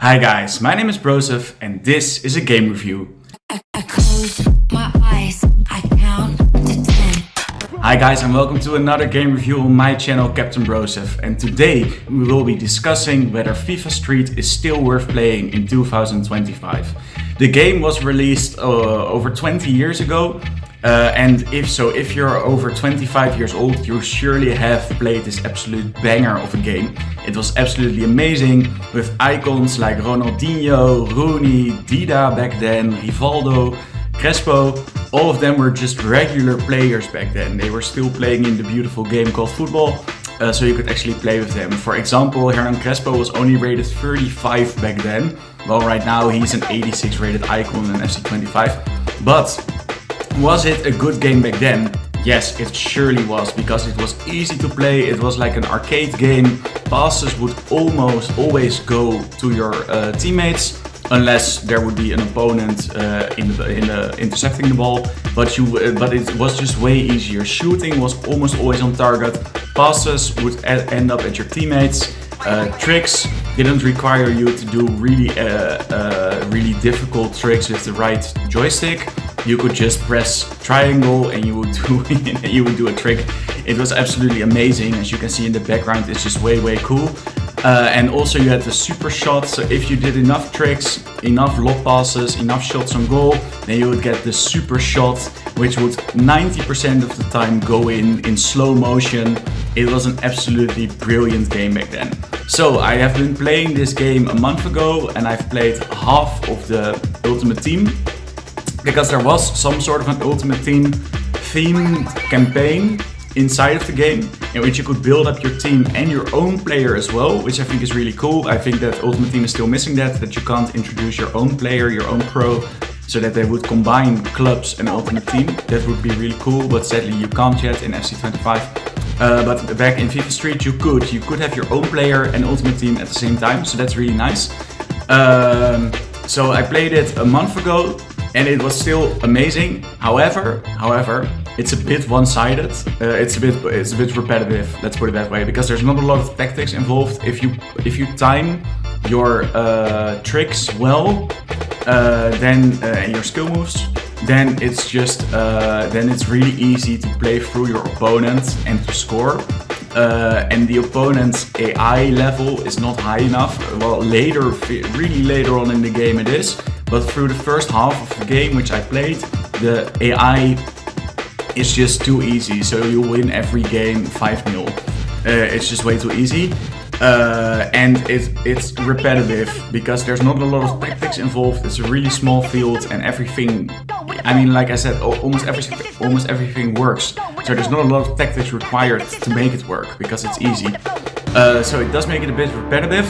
Hi guys, my name is Broseph and this is a game review. I close my eyes, I count to 10. Hi guys and welcome to another game review on my channel Captain Broseph, and today we will be discussing whether FIFA Street is still worth playing in 2025. The game was released over 20 years ago. And if you're over 25 years old, you surely have played this absolute banger of a game. It was absolutely amazing, with icons like Ronaldinho, Rooney, Dida back then, Rivaldo, Crespo. All of them were just regular players back then. They were still playing in the beautiful game called football, so you could actually play with them. For example, Hernan Crespo was only rated 35 back then, while right now he's an 86 rated icon in FC 25. But was it a good game back then? Yes, it surely was, because it was easy to play. It was like an arcade game. Passes would almost always go to your teammates, unless there would be an opponent intercepting the ball. But it was just way easier. Shooting was almost always on target. Passes would end up at your teammates. Tricks didn't require you to do really difficult tricks with the right joystick. You could just press triangle and you would do a trick. It was absolutely amazing. As you can see in the background, it's just way cool. And also you had the super shot. So if you did enough tricks, enough lob passes, enough shots on goal, then you would get the super shot, which would 90% of the time go in slow motion. It was an absolutely brilliant game back then. So I have been playing this game a month ago and I've played half of the Ultimate Team, because there was some sort of an Ultimate Team themed campaign inside of the game in which you could build up your team and your own player as well, which I think is really cool. I think that Ultimate Team is still missing that you can't introduce your own player, your own pro, so that they would combine clubs and Ultimate Team. That would be really cool, but sadly you can't yet in FC 25. But back in FIFA Street you could have your own player and Ultimate Team at the same time, so that's really nice. So I played it a month ago and it was still amazing. However, it's a bit one-sided. It's a bit repetitive. Let's put it that way, because there's not a lot of tactics involved. If you time your tricks well, then and your skill moves, then it's really easy to play through your opponent and to score. And the opponent's AI level is not high enough. Well, really later on in the game it is. But through the first half of the game, which I played, the AI is just too easy. So you win every game 5-0. It's just way too easy. And it's repetitive, because there's not a lot of tactics involved. It's a really small field and everything, I mean, like I said, almost everything works. So there's not a lot of tactics required to make it work, because it's easy. So it does make it a bit repetitive.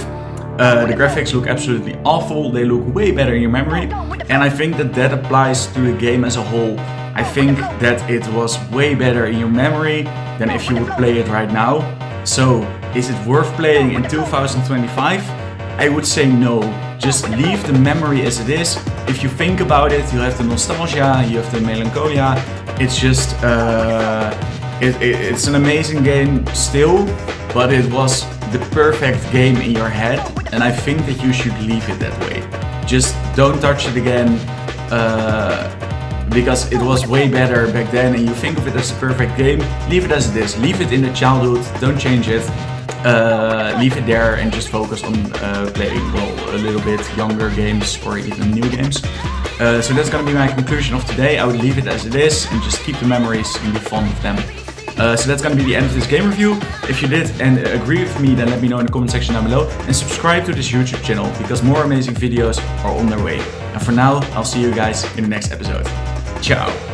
The graphics look absolutely awful. They look way better in your memory, and I think that applies to the game as a whole. I think that it was way better in your memory than if you would play it right now. So is it worth playing in 2025? I would say no. Just leave the memory as it is. If you think about it, you have the nostalgia, you have the melancholia. It's just it's an amazing game still, but it was the perfect game in your head, and I think that you should leave it that way. Just don't touch it again, because it was way better back then and you think of it as a perfect game. Leave it as it is. Leave it in the childhood. Don't change it. Leave it there and just focus on playing a little bit younger games or even new games. So that's gonna be my conclusion of today. I would leave it as it is and just keep the memories and be fond of them. So that's gonna be the end of this game review. If you did and agree with me, then let me know in the comment section down below, and subscribe to this YouTube channel, because more amazing videos are on their way. And for now, I'll see you guys in the next episode. Ciao!